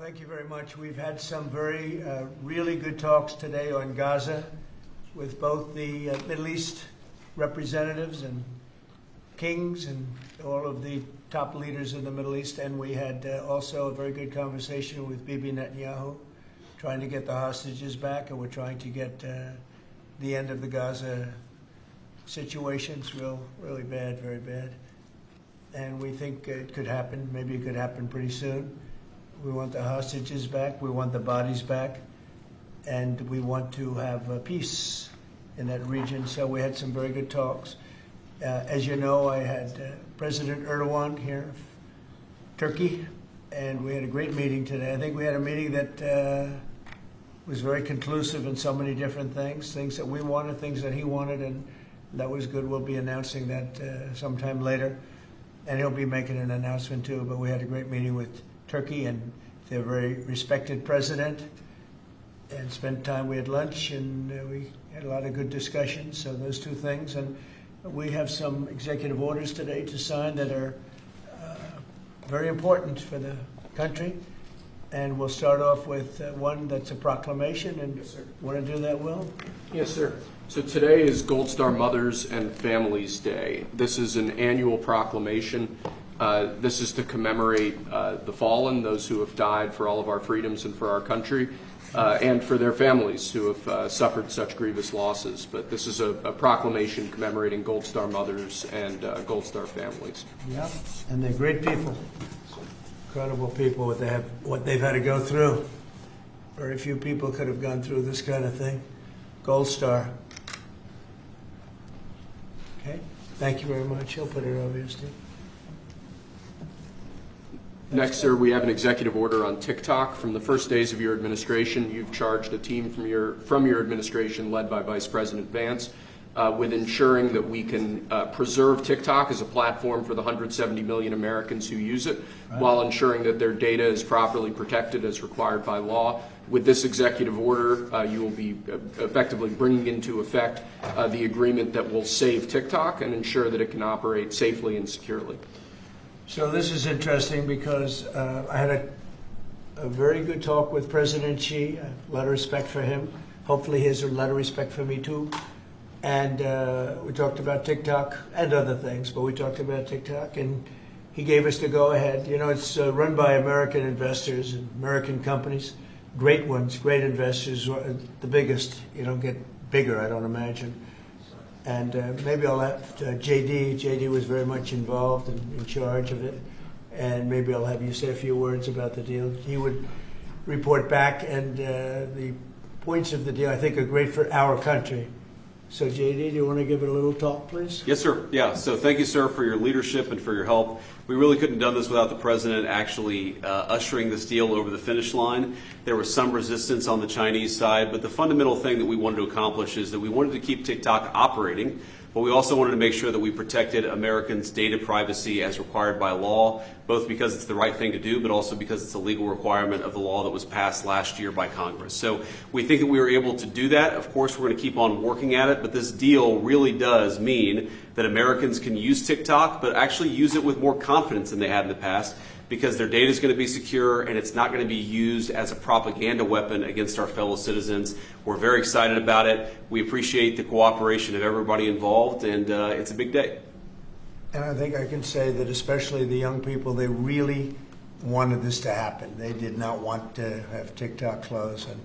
Thank you very much. We've had some really good talks today on Gaza with both the Middle East representatives and kings and all of the top leaders in the Middle East. And we had also a very good conversation with Bibi Netanyahu, trying to get the hostages back, and we're trying to get the end of the Gaza situation. It's really bad, very bad. And we think it could happen. Maybe it could happen pretty soon. We want the hostages back. We want the bodies back. And we want to have peace in that region. So we had some very good talks. As you know, I had President Erdogan here, Turkey, and we had a great meeting today. I think we had a meeting that was very conclusive in so many different things that we wanted, things that he wanted, and that was good. We'll be announcing that sometime later. And he'll be making an announcement too, but we had a great meeting with Turkey, and they're a very respected president, and spent time. We had lunch, and we had a lot of good discussions. So those two things, and we have some executive orders today to sign that are very important for the country. And we'll start off with one that's a proclamation. And yes, sir. Want to do that, Will? Yes, sir. So today is Gold Star Mothers and Families Day. This is an annual proclamation. This is to commemorate the fallen, those who have died for all of our freedoms and for our country, and for their families who have suffered such grievous losses. But this is a proclamation commemorating Gold Star Mothers and Gold Star families. Yeah, and they're great people, incredible people. What they've had to go through. Very few people could have gone through this kind of thing. Gold Star. Okay, thank you very much. He'll put it over here, Steve. Next, sir, we have an executive order on TikTok. From the first days of your administration, you've charged a team from your administration, led by Vice President Vance, with ensuring that we can preserve TikTok as a platform for the 170 million Americans who use it, right, while ensuring that their data is properly protected as required by law. With this executive order, you will be effectively bringing into effect the agreement that will save TikTok and ensure that it can operate safely and securely. So this is interesting because I had a very good talk with President Xi, a lot of respect for him. Hopefully he has a lot of respect for me too. And we talked about TikTok and other things, but we talked about TikTok, and he gave us the go-ahead. You know, it's run by American investors and American companies, great ones, great investors, the biggest. You don't get bigger, I don't imagine. And maybe I'll have JD. JD was very much involved and in charge of it. And maybe I'll have you say a few words about the deal. He would report back, and the points of the deal, I think, are great for our country. So, JD, do you want to give it a little talk, please? Yes, sir. Yeah. So thank you, sir, for your leadership and for your help. We really couldn't have done this without the president actually ushering this deal over the finish line. There was some resistance on the Chinese side, but the fundamental thing that we wanted to accomplish is that we wanted to keep TikTok operating, but we also wanted to make sure that we protected Americans' data privacy as required by law, both because it's the right thing to do, but also because it's a legal requirement of the law that was passed last year by Congress. So we think that we were able to do that. Of course, we're going to keep on working at it, but this deal really does mean that Americans can use TikTok, but actually use it with more confidence than they had in the past, because their data is going to be secure and it's not going to be used as a propaganda weapon against our fellow citizens. We're very excited about it. We appreciate the cooperation of everybody involved, and it's a big day. And I think I can say that especially the young people, they really wanted this to happen. They did not want to have TikTok close. And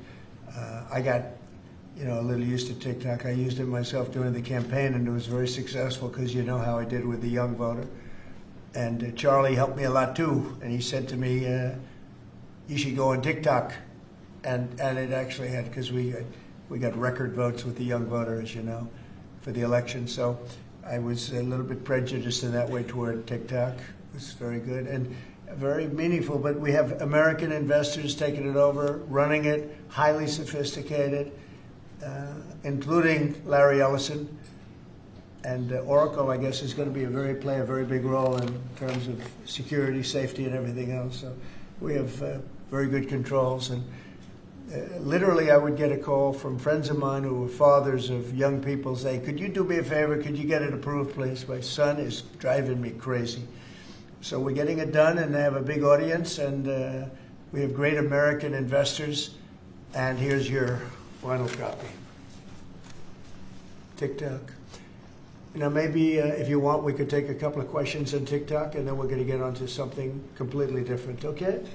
I got a little used to TikTok. I used it myself during the campaign, and it was very successful because you know how I did with the young voter. And Charlie helped me a lot too, and he said to me, you should go on TikTok. And it actually had, because we got record votes with the young voter, as you know, for the election. So I was a little bit prejudiced in that way toward TikTok. It was very good and very meaningful, but we have American investors taking it over, running it, highly sophisticated, including Larry Ellison. And Oracle, I guess, is going to play a very big role in terms of security, safety, and everything else. So we have very good controls. And literally, I would get a call from friends of mine who were fathers of young people say, could you do me a favor? Could you get it approved, please? My son is driving me crazy. So we're getting it done, and they have a big audience, and We have great American investors, and here's your final copy. TikTok. You know, maybe if you want, we could take a couple of questions on TikTok, and then we're going to get onto something completely different. Okay?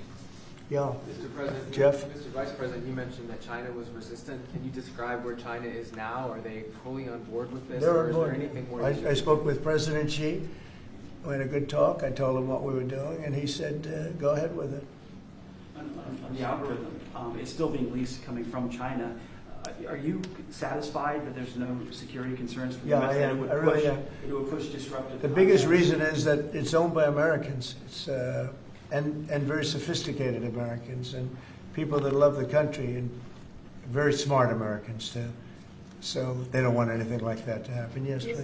Yeah. Mr. President, Jeff? Mr. Vice President, you mentioned that China was resistant. Can you describe where China is now? Are they fully on board with this? They're or on is board. there anything more? I spoke with President Xi. We had a good talk. I told him what we were doing, and he said, go ahead with it. On the algorithm, it's still being leased coming from China. Are you satisfied that there's no security concerns for the Yeah, U.S. I that am. it would I really push, am. it would push disruptive The biggest content? reason is that it's owned by Americans. It's, and very sophisticated Americans and people that love the country and very smart Americans too. So they don't want anything like that to happen. Yes, please.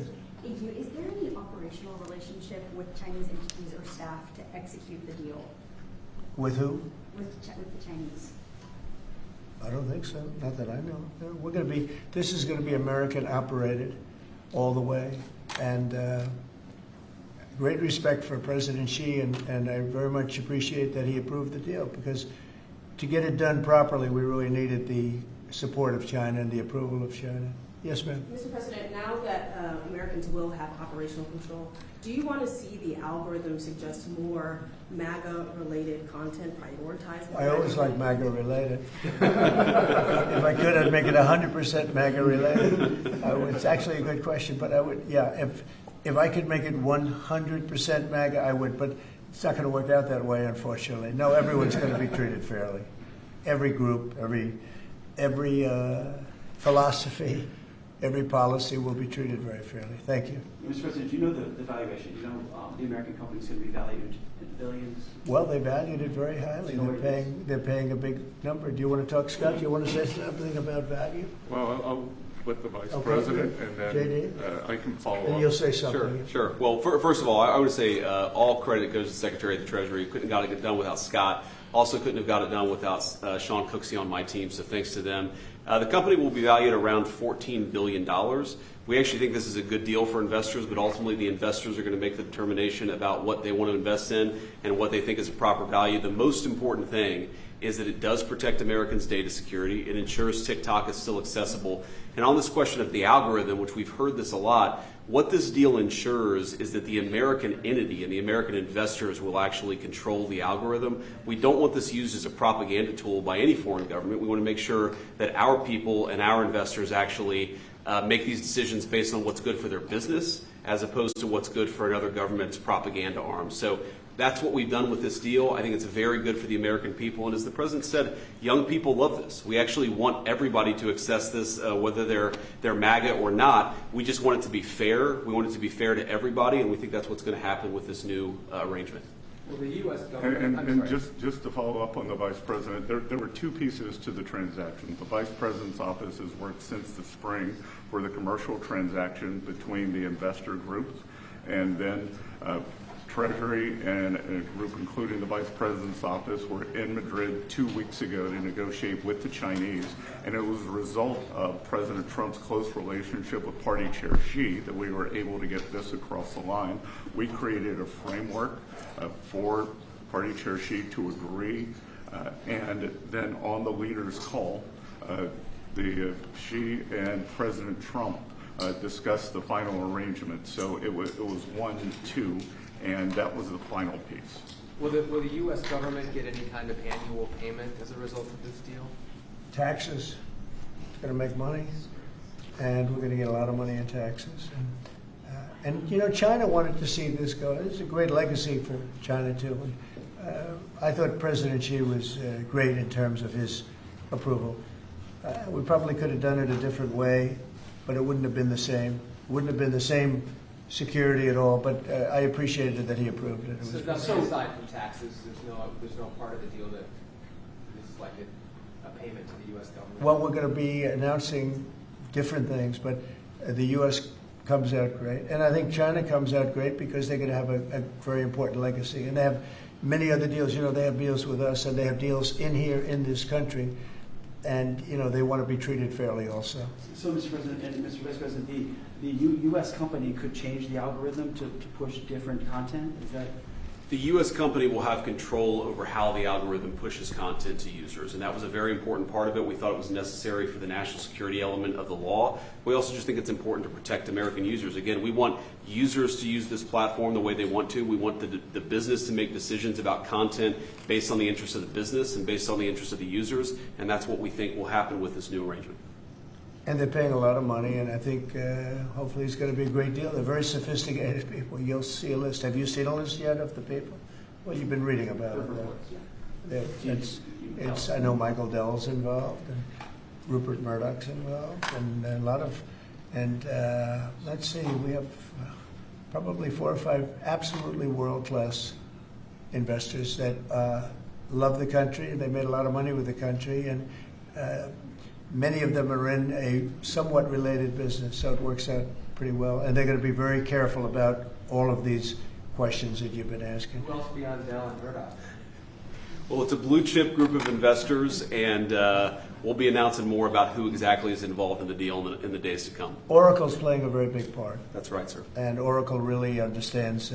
Thank you. Is there any operational relationship with Chinese entities or staff to execute the deal With who? with the Chinese? I don't think so. Not that I know. No, we're going to be. This is going to be American operated all the way, and great respect for President Xi, and I very much appreciate that he approved the deal because to get it done properly, we really needed the support of China and the approval of China. Yes, ma'am. Mr. President, now that Americans will have operational control, do you want to see the algorithm suggest more MAGA-related content prioritized? I always like MAGA related. If I could, I'd make it 100% MAGA related. It's actually a good question, but I would, yeah, if I could make it 100% MAGA, I would, but it's not going to work out that way, unfortunately. No, everyone's going to be treated fairly. Every group, every philosophy, every policy will be treated very fairly. Thank you. Mr. President, do you know the valuation? Do you know the American company is going to be valued in billions? Well, they valued it very highly. They're paying a big number. Do you want to talk, Scott? Do you want to say something about value? Well, I'll let the Vice Okay, President, good. and then JD? I can follow And up. you'll say something. Sure. Well, first of all, I would say all credit goes to the Secretary of the Treasury. Couldn't have got it done without Scott. Also couldn't have got it done without Sean Cooksey on my team, so thanks to them. The company will be valued around $14 billion. We actually think this is a good deal for investors, but ultimately the investors are going to make the determination about what they want to invest in and what they think is a proper value. The most important thing is that it does protect Americans' data security. It ensures TikTok is still accessible. And on this question of the algorithm, which we've heard this a lot, what this deal ensures is that the American entity and the American investors will actually control the algorithm. We don't want this used as a propaganda tool by any foreign government. We want to make sure that our people and our investors actually make these decisions based on what's good for their business as opposed to what's good for another government's propaganda arm. So that's what we've done with this deal. I think it's very good for the American people. And as the President said, young people love this. We actually want everybody to access this, whether they're MAGA or not. We just want it to be fair. We want it to be fair to everybody, and we think that's what's going to happen with this new arrangement. Well, the U.S. government. And just to follow up on the Vice President, there were two pieces to the transaction. The Vice President's office has worked since the spring for the commercial transaction between the investor groups, and then Treasury and a group including the Vice President's office were in Madrid 2 weeks ago to negotiate with the Chinese, and it was a result of President Trump's close relationship with Party Chair Xi that we were able to get this across the line. We created a framework for Party Chair Xi to agree, and then on the leaders' call, the Xi and President Trump discussed the final arrangement. So it was 1-2. And that was the final piece. Will the U.S. government get any kind of annual payment as a result of this deal? Taxes. It's going to make money, and we're going to get a lot of money in taxes. And you know, China wanted to see this go. It's a great legacy for China too. I thought President Xi was great in terms of his approval. We probably could have done it a different way, but it wouldn't have been the same. It wouldn't have been the same security at all, but I appreciated that he approved it. So nothing aside from taxes, there's no part of the deal that is like a payment to the U.S. government? Well, we're going to be announcing different things, but the U.S. comes out great. And I think China comes out great because they're going to have a very important legacy. And they have many other deals. You know, they have deals with us, and they have deals in here in this country. And, you know, they want to be treated fairly also. So, Mr. President and Mr. Vice President, the U.S. company could change the algorithm to push different content? Is that The U.S. company will have control over how the algorithm pushes content to users, and that was a very important part of it. We thought it was necessary for the national security element of the law. We also just think it's important to protect American users. Again, we want users to use this platform the way they want to. We want the business to make decisions about content based on the interests of the business and based on the interests of the users, and that's what we think will happen with this new arrangement. And they're paying a lot of money, and I think hopefully it's going to be a great deal. They're very sophisticated people. You'll see a list. Have you seen a list yet of the people? Well, you've been reading about it. I know Michael Dell's involved, and Rupert Murdoch's involved, and a lot of, and let's see, we have probably 4 or 5 absolutely world-class investors that love the country. They made a lot of money with the country, and many of them are in a somewhat related business, so it works out pretty well. And they're going to be very careful about all of these questions that you've been asking. Who else beyond Dell and Murdoch? Well, it's a blue chip group of investors, and we'll be announcing more about who exactly is involved in the deal in the days to come. Oracle's playing a very big part. That's right, sir. And Oracle really understands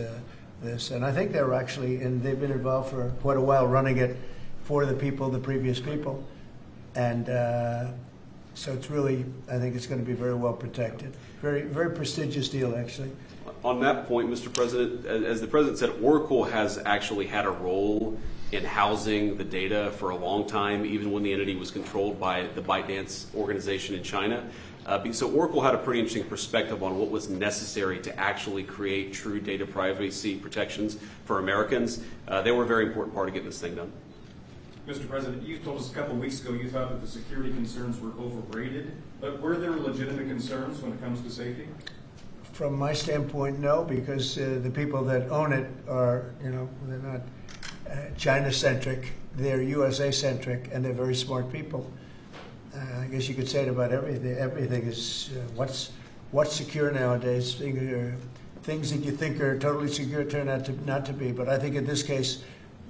this. And I think they're actually, and they've been involved for quite a while running it for the previous people. And so it's really, I think it's going to be very well protected. Very, very prestigious deal, actually. On that point, Mr. President, as the President said, Oracle has actually had a role in housing the data for a long time, even when the entity was controlled by the ByteDance organization in China. So Oracle had a pretty interesting perspective on what was necessary to actually create true data privacy protections for Americans. They were a very important part of getting this thing done. Mr. President, you told us a couple of weeks ago you thought that the security concerns were overrated, but were there legitimate concerns when it comes to safety? From my standpoint, no, because the people that own it are, they're not China-centric, they're USA-centric, and they're very smart people. I guess you could say it about everything. Everything is what's secure nowadays. Things that you think are totally secure turn out to not to be. But I think in this case,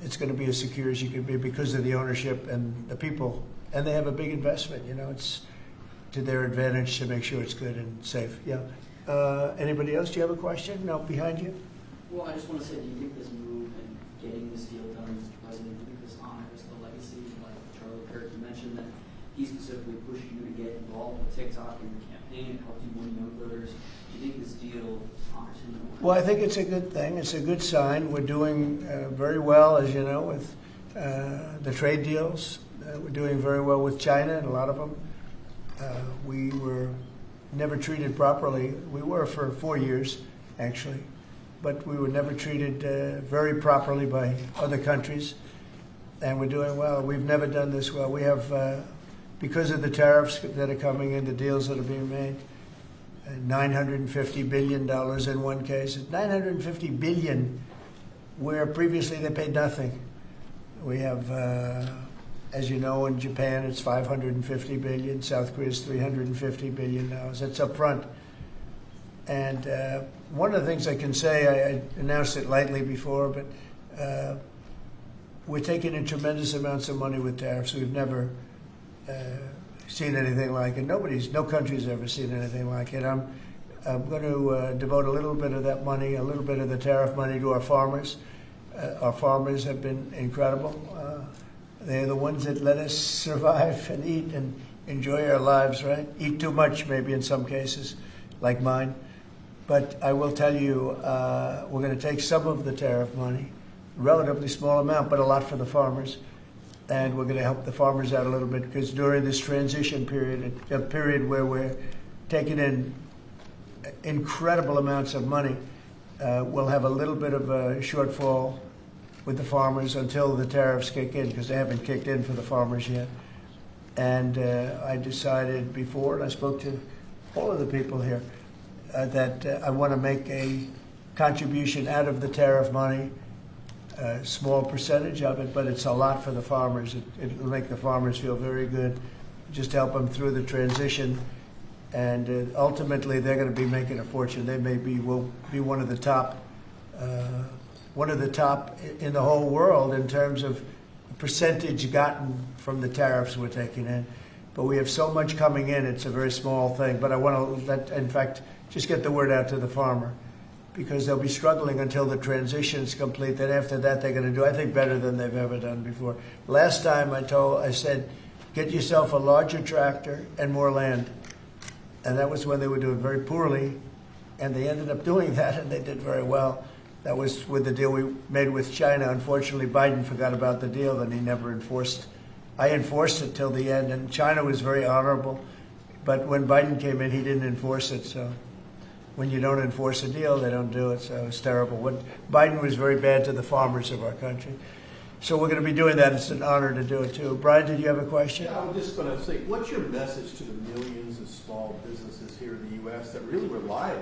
it's going to be as secure as you can be because of the ownership and the people. And they have a big investment. It's to their advantage to make sure it's good and safe. Yeah. Anybody else? Do you have a question? No, behind you. Well, I just want to say, do you think this move and getting this deal done, Mr. President, do you think this honors the legacy, like Charlie Kirk, you mentioned that he specifically pushed you to get involved with TikTok in your campaign, helped you win young voters. Do you think this deal honors him? Well, I think it's a good thing. It's a good sign. We're doing very well, as you know, with the trade deals. We're doing very well with China, and a lot of them. We were never treated properly. We were for 4 years, actually, but we were never treated very properly by other countries, and we're doing well. We've never done this well. We have, because of the tariffs that are coming in, the deals that are being made, $950 billion in one case. $950 billion, where previously they paid nothing. We have, as you know, in Japan it's $550 billion. South Korea's $350 billion now. That's up front. And one of the things I can say, I announced it lightly before, but we're taking in tremendous amounts of money with tariffs. We've never seen anything like it. No country's ever seen anything like it. I'm going to devote a little bit of that money, a little bit of the tariff money to our farmers. Our farmers have been incredible. They're the ones that let us survive and eat and enjoy our lives, right? Eat too much, maybe in some cases, like mine. But I will tell you, we're going to take some of the tariff money, relatively small amount, but a lot for the farmers. And we're going to help the farmers out a little bit because during this transition period, a period where we're taking in incredible amounts of money, we'll have a little bit of a shortfall with the farmers until the tariffs kick in, because they haven't kicked in for the farmers yet. And I decided before, and I spoke to all of the people here, that I want to make a contribution out of the tariff money, a small percentage of it, but it's a lot for the farmers. It'll make the farmers feel very good, just help them through the transition. And ultimately, they're going to be making a fortune. They will be one of the top in the whole world in terms of percentage gotten from the tariffs we're taking in. But we have so much coming in, it's a very small thing. But I want to in fact, just get the word out to the farmer. because they'll be struggling until the transition's complete. Then after that, they're going to do, I think, better than they've ever done before. Last time I said, get yourself a larger tractor and more land. And that was when they were doing very poorly, and they ended up doing that, and they did very well. That was with the deal we made with China. Unfortunately, Biden forgot about the deal, and he never enforced. I enforced it till the end, and China was very honorable. But when Biden came in, he didn't enforce it. So when you don't enforce a deal, they don't do it. So it's terrible. Biden was very bad to the farmers of our country. So we're going to be doing that. It's an honor to do it, too. Brian, did you have a question? Yeah, I was just going to say, what's your message to the millions of small businesses here in the U.S. that really rely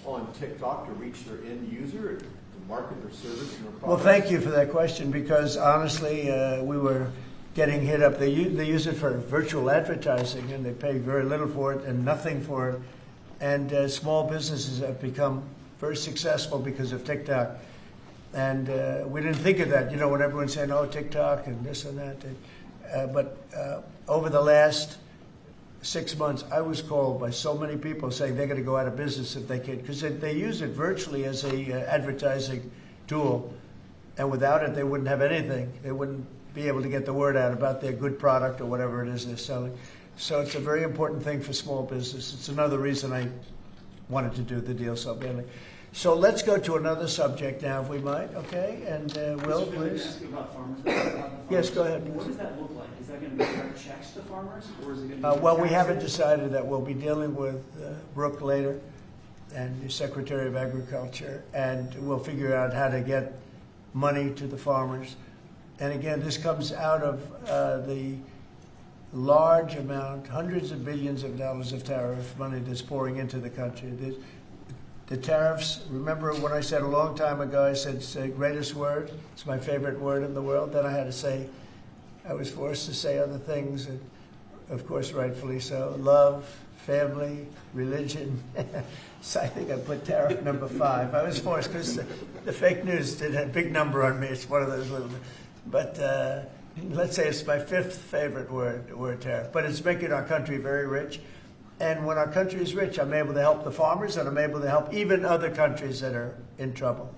on TikTok to reach their end user, to market their service and their product? Well, thank you for that question, because honestly, we were getting hit up. They use it for virtual advertising, and they pay very little for it and nothing for it. And small businesses have become very successful because of TikTok. And we didn't think of that, when everyone's saying, oh, TikTok and this and that. But over the last 6 months, I was called by so many people saying they're going to go out of business if they can, because they use it virtually as a advertising tool. And without it, they wouldn't have anything. They wouldn't be able to get the word out about their good product or whatever it is they're selling. So it's a very important thing for small business. It's another reason I wanted to do the deal so badly. So let's go to another subject now, if we might, okay? And Will, please. Ask you about farmers. Yes, go ahead. What does that look like? Is that going to be direct checks to farmers, or is it going to be Well, we taxes? haven't decided that. We'll be dealing with Brooke later, and the Secretary of Agriculture, and we'll figure out how to get money to the farmers. And again, this comes out of the large amount, hundreds of billions of dollars of tariff money that's pouring into the country. The tariffs, remember when I said a long time ago, I said it's the greatest word, it's my favorite word in the world. Then I had to say, I was forced to say other things, and of course, rightfully so. Love, family, religion. So I think I put tariff number 5. I was forced because the fake news did a big number on me. It's one of those little, but let's say it's my 5th favorite word tariff. But it's making our country very rich. And when our country is rich, I'm able to help the farmers, and I'm able to help even other countries that are in trouble.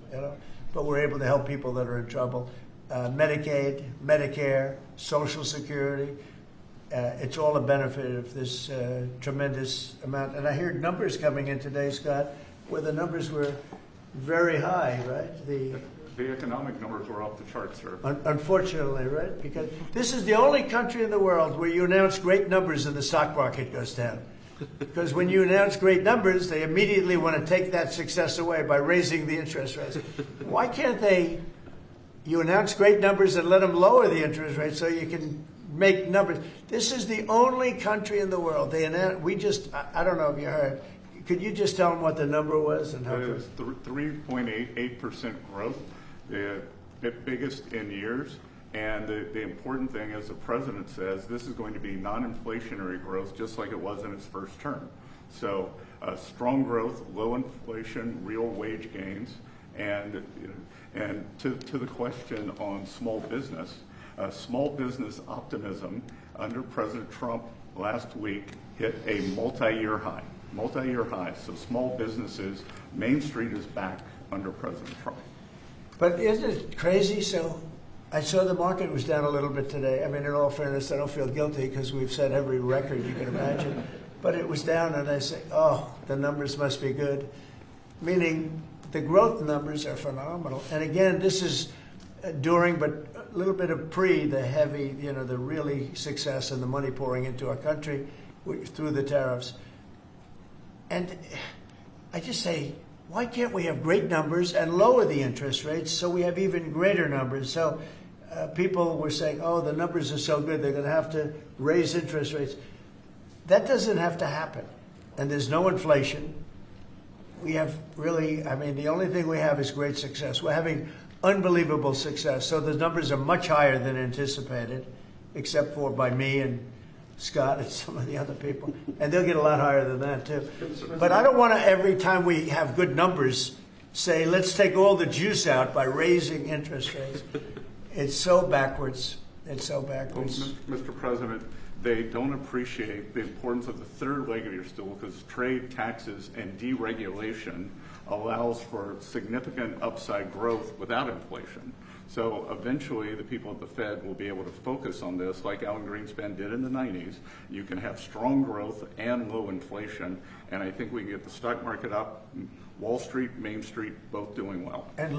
But we're able to help people that are in trouble. Medicaid, Medicare, Social Security. It's all a benefit of this tremendous amount. And I hear numbers coming in today, Scott, where the numbers were very high, right? The economic numbers were off the charts, sir. Unfortunately, right? Because this is the only country in the world where you announce great numbers and the stock market goes down. Because when you announce great numbers, they immediately want to take that success away by raising the interest rates. Why can't you announce great numbers and let them lower the interest rate so you can make numbers? This is the only country in the world. I don't know if you heard. Could you just tell them what the number was? And how it was 3.88% growth, the biggest in years. And the important thing, as the president says, this is going to be non-inflationary growth, just like it was in its first term. So strong growth, low inflation, real wage gains. And to the question on small business optimism under President Trump last week hit a multi-year high. So small businesses, Main Street is back under President Trump. But isn't it crazy? So I saw the market was down a little bit today. I mean, in all fairness, I don't feel guilty because we've set every record you can imagine. But it was down, and I say, oh, the numbers must be good. Meaning the growth numbers are phenomenal. And again, this is during, but a little bit of the heavy, the really success and the money pouring into our country through the tariffs. And I just say, why can't we have great numbers and lower the interest rates so we have even greater numbers? So people were saying, oh, the numbers are so good, they're going to have to raise interest rates. That doesn't have to happen. And there's no inflation. We have the only thing we have is great success. We're having unbelievable success. So the numbers are much higher than anticipated, except for by me and Scott and some of the other people. And they'll get a lot higher than that, too. But I don't want to, every time we have good numbers, say, let's take all the juice out by raising interest rates. It's so backwards. It's so backwards. Well, Mr. President, they don't appreciate the importance of the third leg of your stool, because trade, taxes, and deregulation allows for significant upside growth without inflation. So eventually the people at the Fed will be able to focus on this like Alan Greenspan did in the 90s. You can have strong growth and low inflation, and I think we can get the stock market up, Wall Street, Main Street, both doing well. And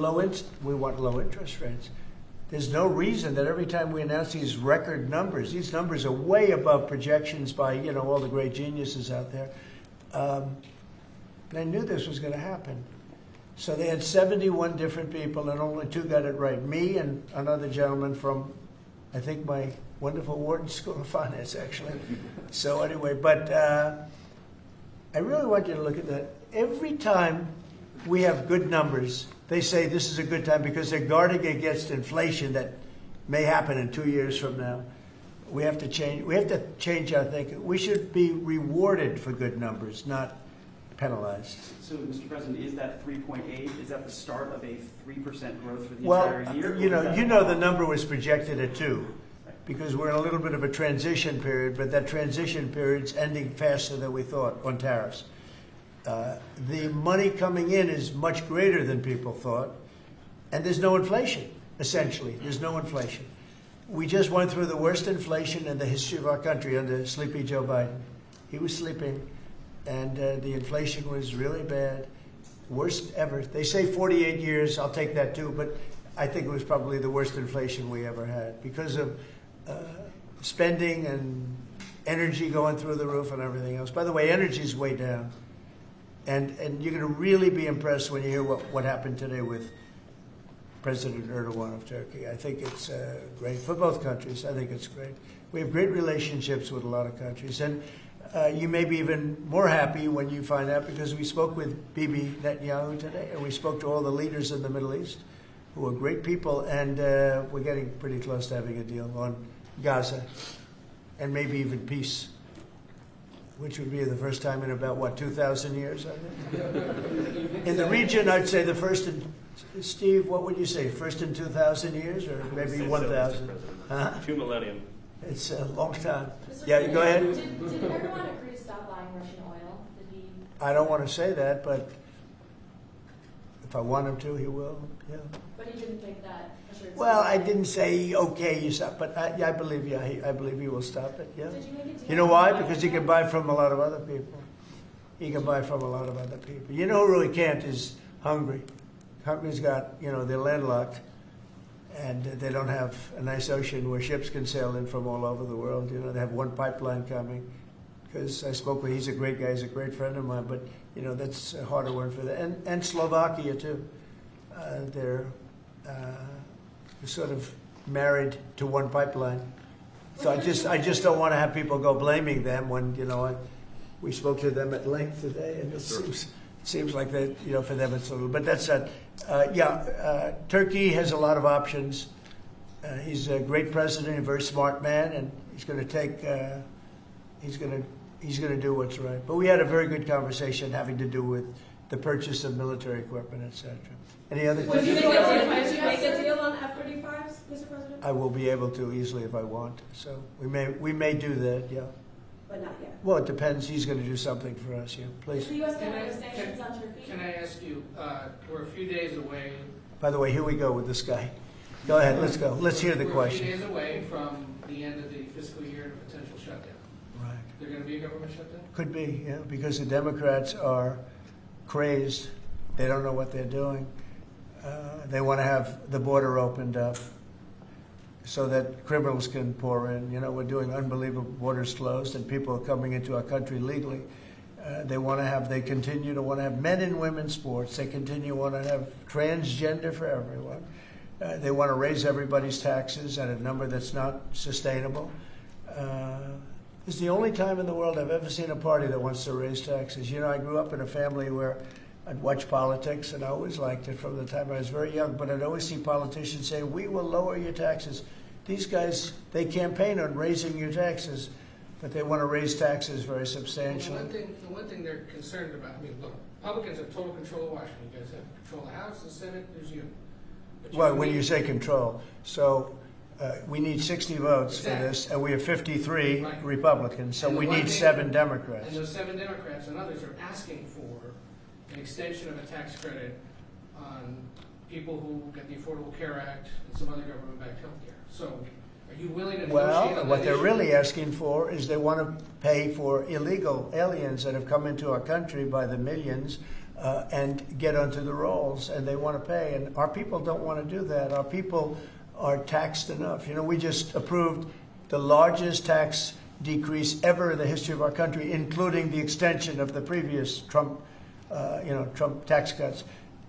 we want low interest rates. There's no reason that every time we announce these record numbers, these numbers are way above projections by, all the great geniuses out there. They knew this was going to happen. So they had 71 different people, and only 2 got it right. Me and another gentleman from, I think, my wonderful Wharton School of Finance, actually. So anyway, but I really want you to look at that. Every time we have good numbers, they say this is a good time because they're guarding against inflation that may happen in 2 years from now. We have to change our thinking. We should be rewarded for good numbers, not penalized. So, Mr. President, is that 3.8? Is that the start of a 3% growth for the Well, entire year? the number was projected at 2, because we're in a little bit of a transition period, but that transition period's ending faster than we thought on tariffs. The money coming in is much greater than people thought, and there's no inflation, essentially. There's no inflation. We just went through the worst inflation in the history of our country under sleepy Joe Biden. He was sleeping, and the inflation was really bad, worst ever. They say 48 years, I'll take that too, but I think it was probably the worst inflation we ever had because of spending and energy going through the roof and everything else. By the way, energy's way down. And you're going to really be impressed when you hear what happened today with President Erdogan of Turkey. I think it's great for both countries. I think it's great. We have great relationships with a lot of countries. And you may be even more happy when you find out, because we spoke with Bibi Netanyahu today, and we spoke to all the leaders in the Middle East, who are great people, and we're getting pretty close to having a deal on Gaza, and maybe even peace, which would be the first time in about, 2,000 years, I think? In the region, I'd say the first in, Steve, what would you say, first in 2,000 years, or maybe 1,000? Huh? 2 millennium. It's a long time. Yeah, go ahead. Did Erdogan agree to stop buying Russian oil? Did he? I don't want to say that, but if I want him to, he will, yeah. But he didn't think that. Well, I didn't say, okay, you stop, but I believe you. I believe he will stop it, yeah. Did you make a deal? You know why? Because he can buy from a lot of other people. He can buy from a lot of other people. You know who really can't is Hungary. Hungary's got, they're landlocked, and they don't have a nice ocean where ships can sail in from all over the world. They have one pipeline coming. Because I spoke with, he's a great guy, he's a great friend of mine, but, that's a harder one for them. And Slovakia, too. They're sort of married to one pipeline. So I just don't want to have people go blaming them when, we spoke to them at length today, and it seems like that, for them it's a little, but that's that. Turkey has a lot of options. He's a great president, a very smart man, and he's going to take, he's going to do what's right. But we had a very good conversation having to do with the purchase of military equipment, etc. Any other questions? Would you make a deal on F-35s, Mr. President? I will be able to easily if I want. So we may do that, yeah. But not yet. Well, it depends. He's going to do something for us, yeah. Please. Is the U.S. going to have sanctions on Turkey? Can I ask you, we're a few days away. By the way, here we go with this guy. Go ahead, let's go. Let's hear the question. We're a few days away from the end of the fiscal year and a potential shutdown. Right. There's going to be a government shutdown? Could be, yeah, because the Democrats are crazed. They don't know what they're doing. They want to have the border opened up so that criminals can pour in. We're doing unbelievable borders closed, and people are coming into our country legally. They continue to want to have men and women sports. They continue to want to have transgender for everyone. They want to raise everybody's taxes at a number that's not sustainable. It's the only time in the world I've ever seen a party that wants to raise taxes. I grew up in a family where I'd watch politics, and I always liked it from the time I was very young, but I'd always see politicians say, we will lower your taxes. These guys, they campaign on raising your taxes, but they want to raise taxes very substantially. Well, the one thing they're concerned about, look, Republicans have total control of Washington. You guys have control of the House, the Senate, there's you. Well, when you say control, so we need 60 votes for this, and we have 53 Republicans, so we need 7 Democrats. And those 7 Democrats and others are asking for an extension of a tax credit on people who get the Affordable Care Act and some other government-backed health care. So are you willing to negotiate Well, on what that they're issue? really asking for is they want to pay for illegal aliens that have come into our country by the millions and get onto the rolls, and they want to pay. And our people don't want to do that. Our people are taxed enough. You know, we just approved the largest tax decrease ever in the history of our country, including the extension of the previous Trump tax cuts.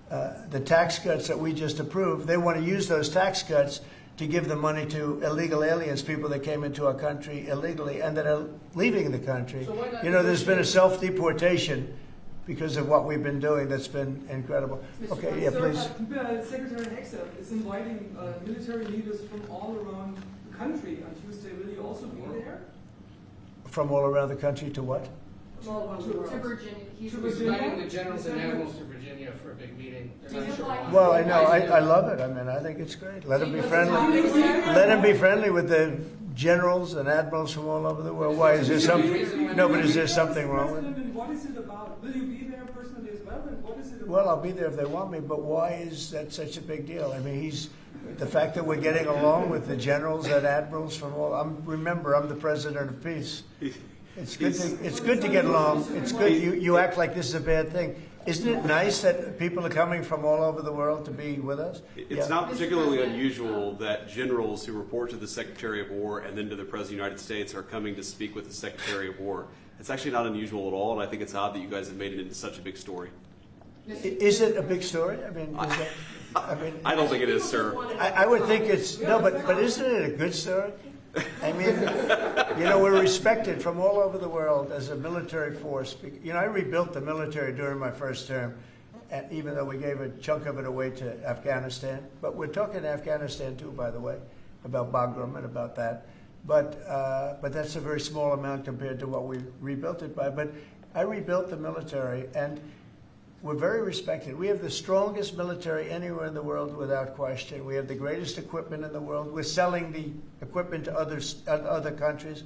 The tax cuts that we just approved, they want to use those tax cuts to give the money to illegal aliens, people that came into our country illegally and that are leaving the country. So why not You know, there's been a negotiate? self-deportation because of what we've been doing that's been incredible. Okay, yeah, please. Secretary Exec is inviting military leaders from all around the country on Tuesday. Will you also be there? From all around the country to what? All around the world. To Virginia. He's To He's Virginia? inviting the generals and admirals to Virginia for a big meeting. They're not sure why. Well, I know, I love it. I mean, I think it's great. Let them be friendly. Let them be friendly with the generals and admirals from all over the world. Why, is there something, no, but is there something wrong with it? And what is it about? Will you be there personally as well? And what is it about? Well, I'll be there if they want me, but why is that such a big deal? I mean, the fact that we're getting along with the generals and admirals from all, remember, I'm the president of peace. It's good to get along. It's good. You act like this is a bad thing. Isn't it nice that people are coming from all over the world to be with us? It's not particularly unusual that generals who report to the Secretary of War and then to the President of the United States are coming to speak with the Secretary of War. It's actually not unusual at all, and I think it's odd that you guys have made it into such a big story. Is it a big story? I mean, I don't think it is, sir. I would think it's, no, but isn't it a good story? I mean, you know, we're respected from all over the world as a military force. You know, I rebuilt the military during my first term, and even though we gave a chunk of it away to Afghanistan. But we're talking Afghanistan too, by the way, about Bagram and about that. But that's a very small amount compared to what we rebuilt it by. But I rebuilt the military, and we're very respected. We have the strongest military anywhere in the world without question. We have the greatest equipment in the world. We're selling the equipment to other countries.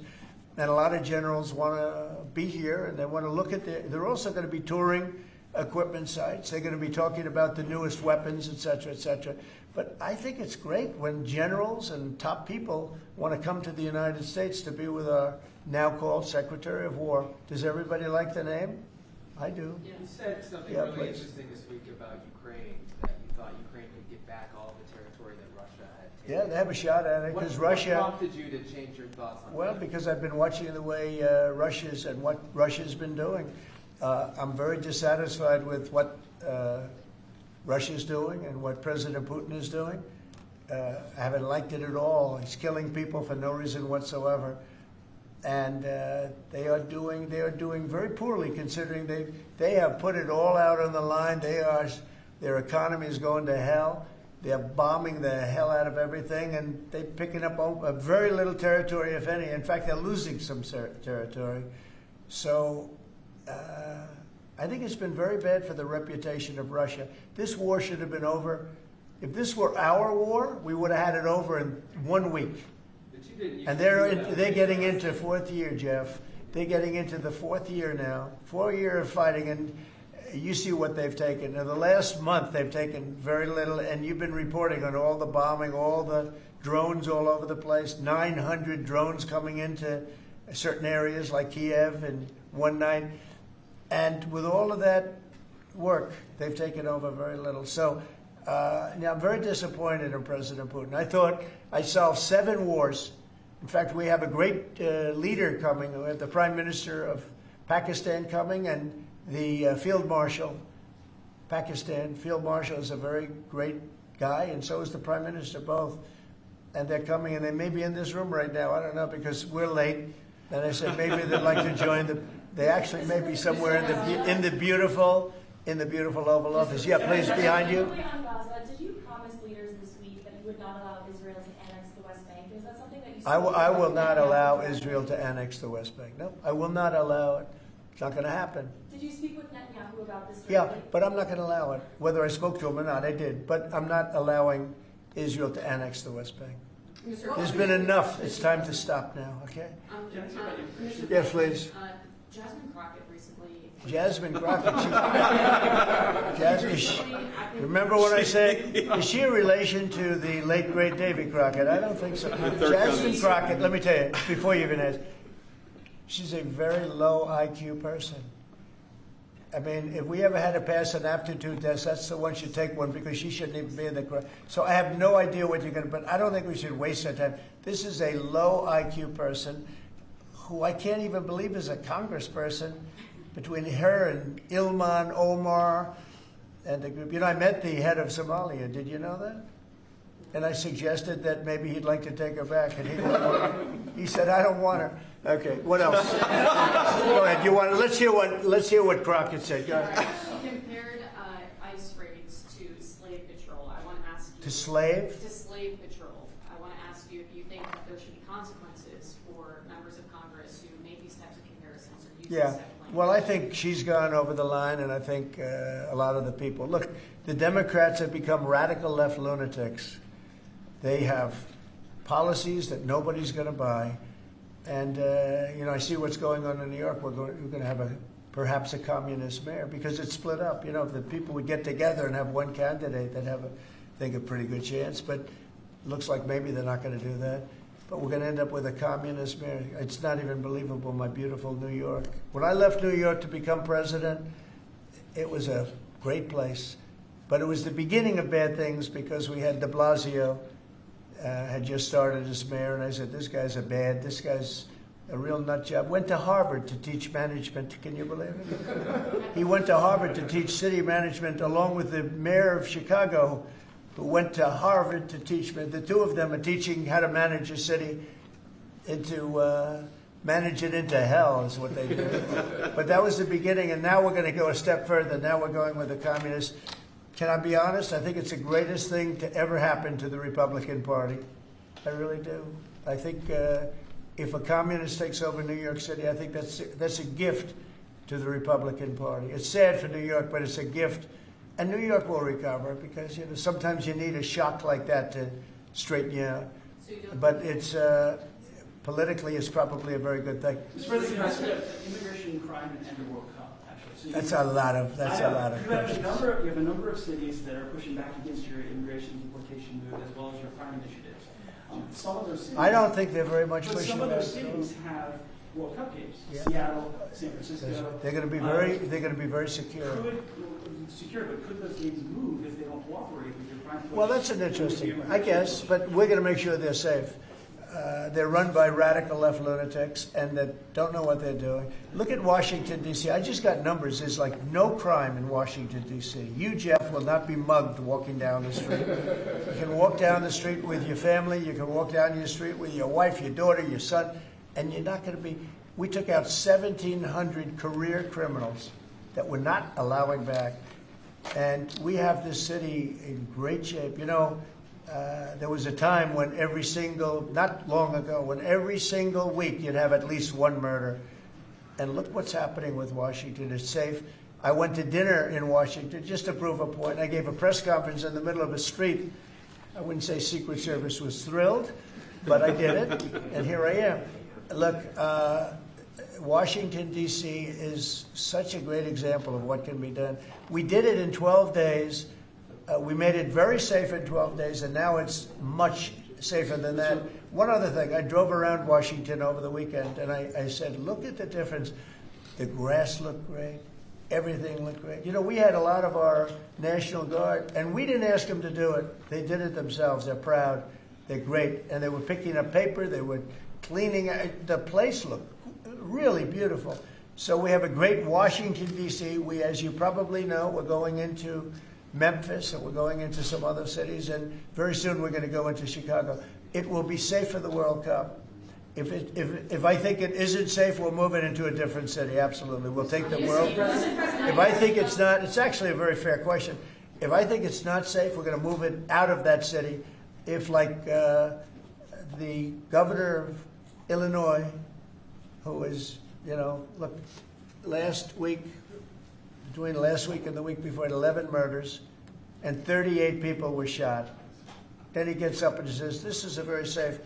And a lot of generals want to be here, and they want to look at they're also going to be touring equipment sites. They're going to be talking about the newest weapons, et cetera, et cetera. But I think it's great when generals and top people want to come to the United States to be with our now called Secretary of War. Does everybody like the name? I do. You said something Yeah, really please. interesting this week about Ukraine, that you thought Ukraine could get back all the territory that Russia had taken. Yeah, they have a shot at it because Russia. What prompted you to change your thoughts on Well, that? because I've been watching the way what Russia's been doing. I'm very dissatisfied with what Russia's doing and what President Putin is doing. I haven't liked it at all. He's killing people for no reason whatsoever. And they are doing very poorly, considering they have put it all out on the line. Their economy is going to hell. They're bombing the hell out of everything, and they're picking up a very little territory, if any. In fact, they're losing some territory. So I think it's been very bad for the reputation of Russia. This war should have been over. If this were our war, we would have had it over in 1 week. And they're getting into fourth year, Jeff. They're getting into the fourth year now. 4 year of fighting, and you see what they've taken. Now, the last month, they've taken very little, and you've been reporting on all the bombing, all the drones all over the place, 900 drones coming into certain areas like Kiev in one night. And with all of that work, they've taken over very little. So now I'm very disappointed in President Putin. I thought I solved 7 wars. In fact, we have a great leader coming. We have the Prime Minister of Pakistan coming and the Field Marshal. Pakistan Field Marshal is a very great guy, and so is the Prime Minister, both. And they're coming, and they may be in this room right now. I don't know, because we're late. And I said maybe they'd like to join they actually may be somewhere in the beautiful Oval Office. Yeah, please, behind you. Quickly on Gaza, did you promise leaders this week that you would not allow Israel to annex the West Bank? Is that something that you I will not allow Israel to annex the West Bank. No, I will not allow it. It's not going to happen. Did you speak with Netanyahu about this? Yeah, but I'm not going to allow it. Whether I spoke to him or not, I did. But I'm not allowing Israel to annex the West Bank. There's been enough. It's time to stop now, okay? Yes, please. Jasmine Crockett recently. Jasmine Crockett. Remember when I said, is she a relation to the late great Davy Crockett? I don't think so. Jasmine Crockett, let me tell you, before you even ask, she's a very low IQ person. I mean, if we ever had to pass an aptitude test, that's the one should take one because she shouldn't even be in the crowd. So I have no idea what you're going to, but I don't think we should waste our time. This is a low IQ person who I can't even believe is a congressperson. Between her and Ilman Omar and the group. You know, I met the head of Somalia. Did you know that? And I suggested that maybe he'd like to take her back, and he didn't want her. He said, "I don't want her." Okay, what else? Go ahead. You want? Let's hear what Crockett said. Go ahead. You compared ICE raids to slave patrol. I want to ask you. To slave? To slave patrol. I want to ask you if you think that there should be consequences for members of Congress who make these types of comparisons or use this type of language. Well, I think she's gone over the line, and I think a lot of the people. Look, the Democrats have become radical left lunatics. They have policies that nobody's going to buy. And, you know, I see what's going on in New York. We're going to have perhaps a communist mayor because it's split up. You know, if the people would get together and have one candidate, they'd have, I think, a pretty good chance. But it looks like maybe they're not going to do that. But we're going to end up with a communist mayor. It's not even believable, my beautiful New York. When I left New York to become president, it was a great place. But it was the beginning of bad things because we had de Blasio had just started as mayor, and I said, this guy's a real nut job. Went to Harvard to teach management. Can you believe it? He went to Harvard to teach city management along with the mayor of Chicago, who went to Harvard to teach. The two of them are teaching how to manage a city manage it into hell is what they do. But that was the beginning, and now we're going to go a step further. Now we're going with the communists. Can I be honest? I think it's the greatest thing to ever happen to the Republican Party. I really do. I think if a communist takes over New York City, I think that's a gift to the Republican Party. It's sad for New York, but it's a gift. And New York will recover because, you know, sometimes you need a shock like that to straighten you out. But it's politically, it's probably a very good thing. Mr. President, immigration, crime, and the World Cup. Actually, so That's a lot of questions. You have a number of cities that are pushing back against your immigration deportation move as well as your crime initiatives. Some of those cities, I don't think they're very much but pushing some of back. those cities have World Cup games. Yeah. Seattle, San Francisco. They're going to be very secure. Could those games move if they don't cooperate with your crime? Well, that's an interesting one, I guess, but we're going to make sure they're safe. They're run by radical left lunatics and that don't know what they're doing. Look at Washington, D.C. I just got numbers. There's like no crime in Washington, D.C. You, Jeff, will not be mugged walking down the street. You can walk down the street with your family. You can walk down your street with your wife, your daughter, your son, and you're not going to be. We took out 1,700 career criminals that we're not allowing back. And we have this city in great shape. You know, there was a time when not long ago, when every single week you'd have at least one murder. And look what's happening with Washington. It's safe. I went to dinner in Washington just to prove a point. I gave a press conference in the middle of a street. I wouldn't say Secret Service was thrilled, but I did it, and here I am. Look, Washington, D.C. is such a great example of what can be done. We did it in 12 days. We made it very safe in 12 days, and now it's much safer than that. One other thing, I drove around Washington over the weekend, and I said, look at the difference. The grass looked great. Everything looked great. You know, we had a lot of our National Guard, and we didn't ask them to do it. They did it themselves. They're proud. They're great. And they were picking up paper. They were cleaning. The place looked really beautiful. So we have a great Washington, D.C. We, as you probably know, we're going into Memphis, and we're going into some other cities, and very soon we're going to go into Chicago. It will be safe for the World Cup. If I think it isn't safe, we'll move it into a different city, absolutely. We'll take the world. If I think it's not, it's actually a very fair question. If I think it's not safe, we're going to move it out of that city. If, like, the governor of Illinois, who is, you know, look, between last week and the week before, 11 murders, and 38 people were shot. Then he gets up and he says, this is a very safe,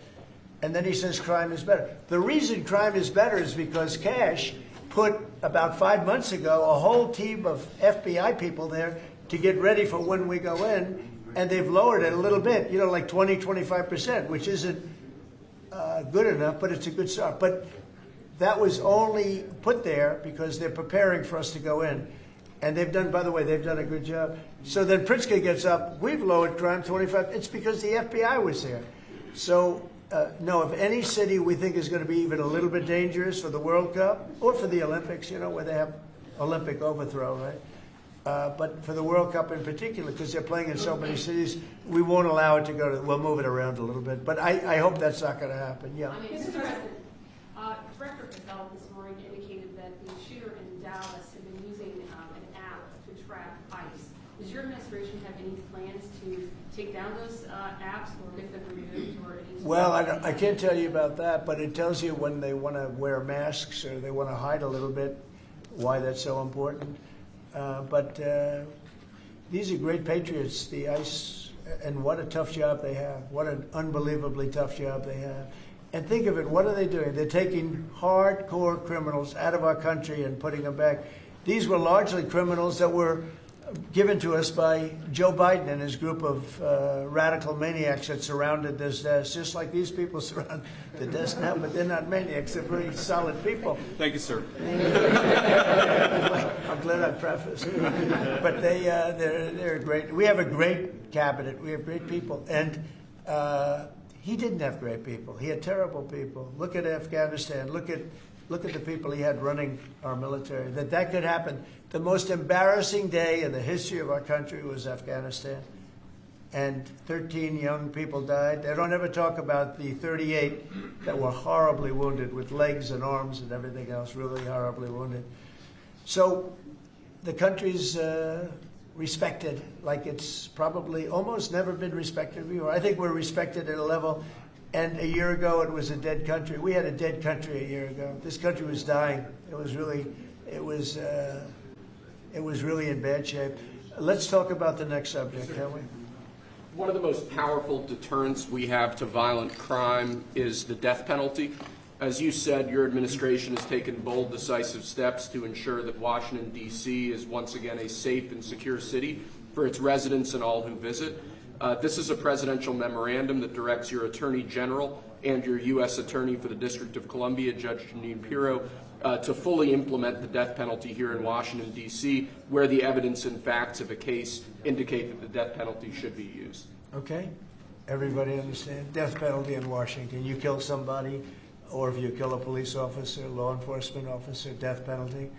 and then he says crime is better. The reason crime is better is because Cash put, about 5 months ago, a whole team of FBI people there to get ready for when we go in, and they've lowered it a little bit, like 20-25%, which isn't good enough, but it's a good start. But that was only put there because they're preparing for us to go in. And they've done, by the way, they've done a good job. So then Pritzker gets up, we've lowered crime 25. It's because the FBI was there. So, no, if any city we think is going to be even a little bit dangerous for the World Cup or for the Olympics, where they have Olympic overthrow, right? But for the World Cup in particular, because they're playing in so many cities, we won't allow it to go to, we'll move it around a little bit. But I hope that's not going to happen, yeah. Mr. President, Director Patel this morning indicated that the shooter in Dallas had been using an app to track ICE. Does your administration have any plans to take down those apps or get them removed? Well, I can't tell you about that, but it tells you when they want to wear masks or they want to hide a little bit, why that's so important. But these are great patriots, the ICE, and what a tough job they have. What an unbelievably tough job they have. And think of it, what are they doing? They're taking hardcore criminals out of our country and putting them back. These were largely criminals that were given to us by Joe Biden and his group of radical maniacs that surrounded this desk, just like these people surround the desk now, but they're not maniacs, they're very solid people. Thank you, sir. I'm glad I prefaced. But they're great. We have a great cabinet. We have great people. And he didn't have great people. He had terrible people. Look at Afghanistan. Look at the people he had running our military. That could happen. The most embarrassing day in the history of our country was Afghanistan. And 13 young people died. They don't ever talk about the 38 that were horribly wounded with legs and arms and everything else, really horribly wounded. So the country's respected like it's probably almost never been respected before. I think we're respected at a level, and a year ago it was a dead country. We had a dead country a year ago. This country was dying. It was really in bad shape. Let's talk about the next subject, can we? One of the most powerful deterrents we have to violent crime is the death penalty. As you said, your administration has taken bold, decisive steps to ensure that Washington, D.C. is once again a safe and secure city for its residents and all who visit. This is a presidential memorandum that directs your Attorney General and your U.S. Attorney for the District of Columbia, Judge Jeanine Pirro, to fully implement the death penalty here in Washington, D.C., where the evidence and facts of a case indicate that the death penalty should be used. Okay. Everybody understand? Death penalty in Washington. You kill somebody, or if you kill a police officer, law enforcement officer, death penalty.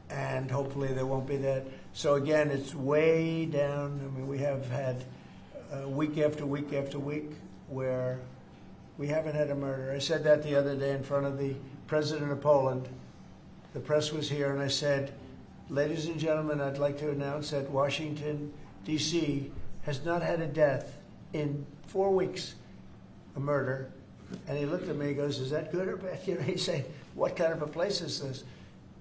And hopefully there won't be that. So again, it's way down. I mean, we have had week after week after week where we haven't had a murder. I said that the other day in front of the president of Poland. The press was here, and I said, ladies and gentlemen, I'd like to announce that Washington, D.C. has not had a death in 4 weeks, a murder. And he looked at me and goes, is that good or bad? He's saying, what kind of a place is this?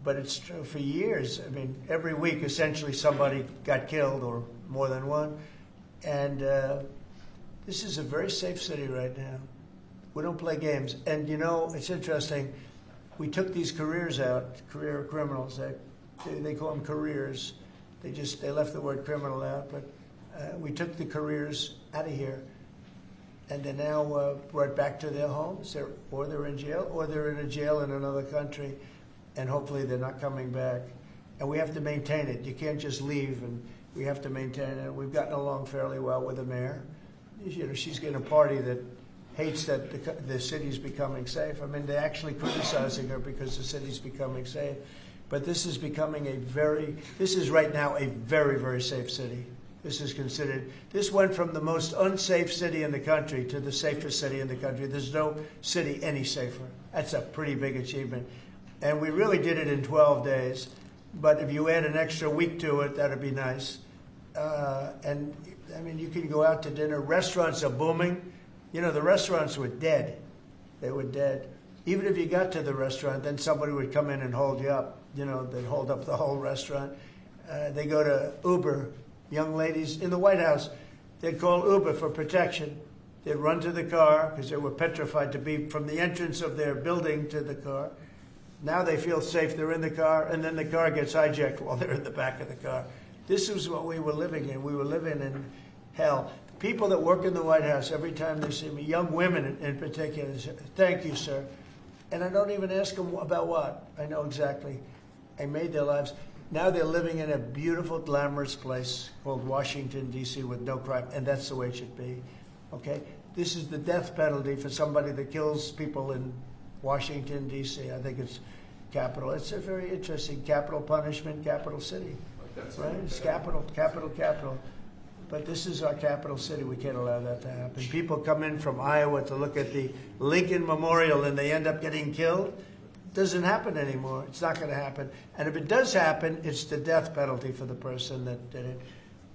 But it's true for years. I mean, every week, essentially, somebody got killed or more than one. And this is a very safe city right now. We don't play games. And, it's interesting. We took these careers out, career criminals. They call them careers. They left the word criminal out. But we took the careers out of here. And they're now brought back to their homes, or they're in jail, or they're in a jail in another country. And hopefully they're not coming back. And we have to maintain it. You can't just leave, and we have to maintain it. We've gotten along fairly well with the mayor. She's getting a party that hates that the city's becoming safe. I mean, they're actually criticizing her because the city's becoming safe. But this is becoming this is right now a very, very safe city. This went from the most unsafe city in the country to the safest city in the country. There's no city any safer. That's a pretty big achievement. And we really did it in 12 days. But if you add an extra week to it, that'd be nice. And, I mean, you can go out to dinner. Restaurants are booming. The restaurants were dead. They were dead. Even if you got to the restaurant, then somebody would come in and hold you up. They'd hold up the whole restaurant. They go to Uber. Young ladies in the White House, they'd call Uber for protection. They'd run to the car because they were petrified to be from the entrance of their building to the car. Now they feel safe. They're in the car, and then the car gets hijacked while they're in the back of the car. This is what we were living in. We were living in hell. People that work in the White House, every time they see me, young women in particular, say, "Thank you, sir." And I don't even ask them about what. I know exactly. I made their lives. Now they're living in a beautiful, glamorous place called Washington, D.C. with no crime, and that's the way it should be. Okay? This is the death penalty for somebody that kills people in Washington, D.C. I think it's capital. It's a very interesting capital punishment, capital city. Right? It's capital. But this is our capital city. We can't allow that to happen. People come in from Iowa to look at the Lincoln Memorial and they end up getting killed. It doesn't happen anymore. It's not going to happen. And if it does happen, it's the death penalty for the person that did it.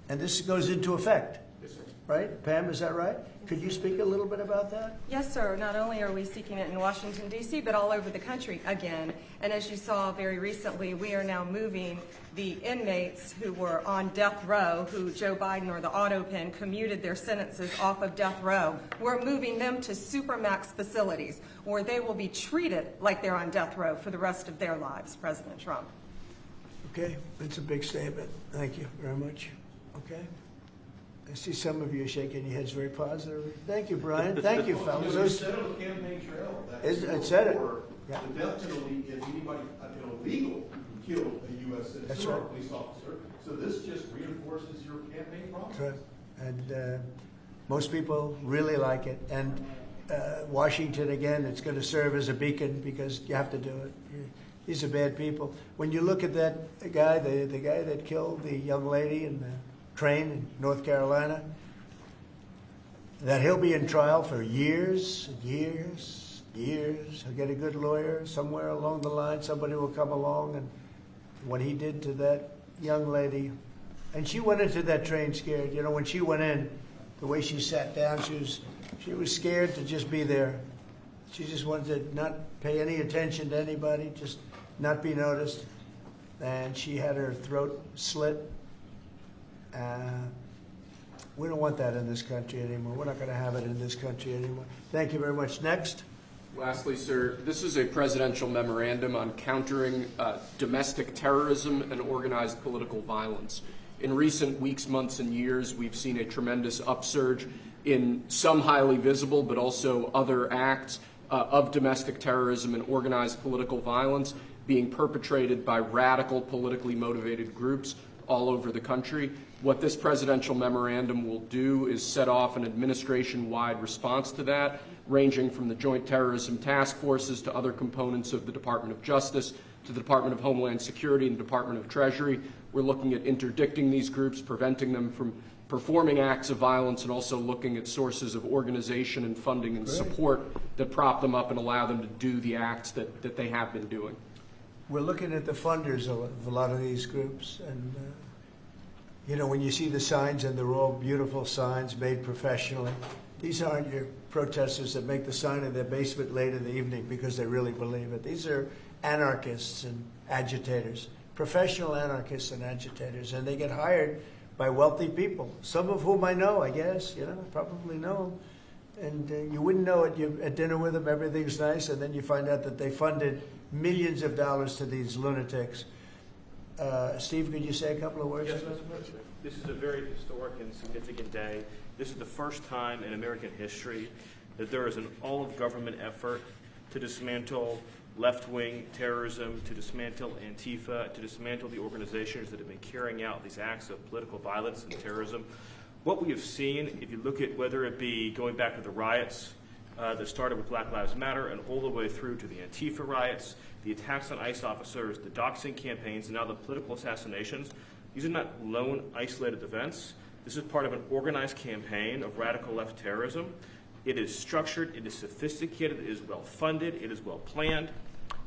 And this goes into effect. Yes, sir. Right? Pam, is that right? Could you speak a little bit about that? Yes, sir. Not only are we seeking it in Washington, D.C., but all over the country again. And as you saw very recently, we are now moving the inmates who were on death row, who Joe Biden or the auto pen commuted their sentences off of death row. We're moving them to supermax facilities where they will be treated like they're on death row for the rest of their lives, President Trump. Okay. It's a big statement. Thank you very much. Okay. I see some of you shaking your heads very positively. Thank you, Brian. Thank you, fellas. You said on the campaign trail that I said it. Yeah. The death penalty is anybody illegal who killed a U.S. citizen That's or a right. police officer. So this just reinforces your campaign promise. That's right. And most people really like it. And Washington, again, it's going to serve as a beacon because you have to do it. These are bad people. When you look at that guy, the guy that killed the young lady in the train in North Carolina, that he'll be in trial for years and years, years. He'll get a good lawyer somewhere along the line. Somebody will come along, and what he did to that young lady, and she went into that train scared. You know, when she went in, the way she sat down, she was scared to just be there. She just wanted to not pay any attention to anybody, just not be noticed. And she had her throat slit. We don't want that in this country anymore. We're not going to have it in this country anymore. Thank you very much. Next. Lastly, sir, this is a presidential memorandum on countering domestic terrorism and organized political violence. In recent weeks, months, and years, we've seen a tremendous upsurge in some highly visible but also other acts of domestic terrorism and organized political violence being perpetrated by radical politically motivated groups all over the country. What this presidential memorandum will do is set off an administration-wide response to that, ranging from the Joint Terrorism Task Forces to other components of the Department of Justice to the Department of Homeland Security and Department of Treasury. We're looking at interdicting these groups, preventing them from performing acts of violence, and also looking at sources of organization and funding and support that prop them up and allow them to do the acts that they have been doing. We're looking at the funders of a lot of these groups, and you know, when you see the signs, and they're all beautiful signs made professionally. These aren't your protesters that make the sign in their basement late in the evening because they really believe it. These are anarchists and agitators, professional anarchists and agitators, and they get hired by wealthy people, some of whom I know, I guess, you know, probably know them. And you wouldn't know it. You're at dinner with them, everything's nice, and then you find out that they funded millions of dollars to these lunatics. Steve, could you say a couple of words? Yes, Mr. President. This is a very historic and significant day. This is the first time in American history that there is an all-of-government effort to dismantle left-wing terrorism, to dismantle Antifa, to dismantle the organizations that have been carrying out these acts of political violence and terrorism. What we have seen, if you look at whether it be going back to the riots that started with Black Lives Matter and all the way through to the Antifa riots, the attacks on ICE officers, the doxing campaigns, and now the political assassinations, these are not lone, isolated events. This is part of an organized campaign of radical left terrorism. It is structured, it is sophisticated, it is well-funded, it is well-planned.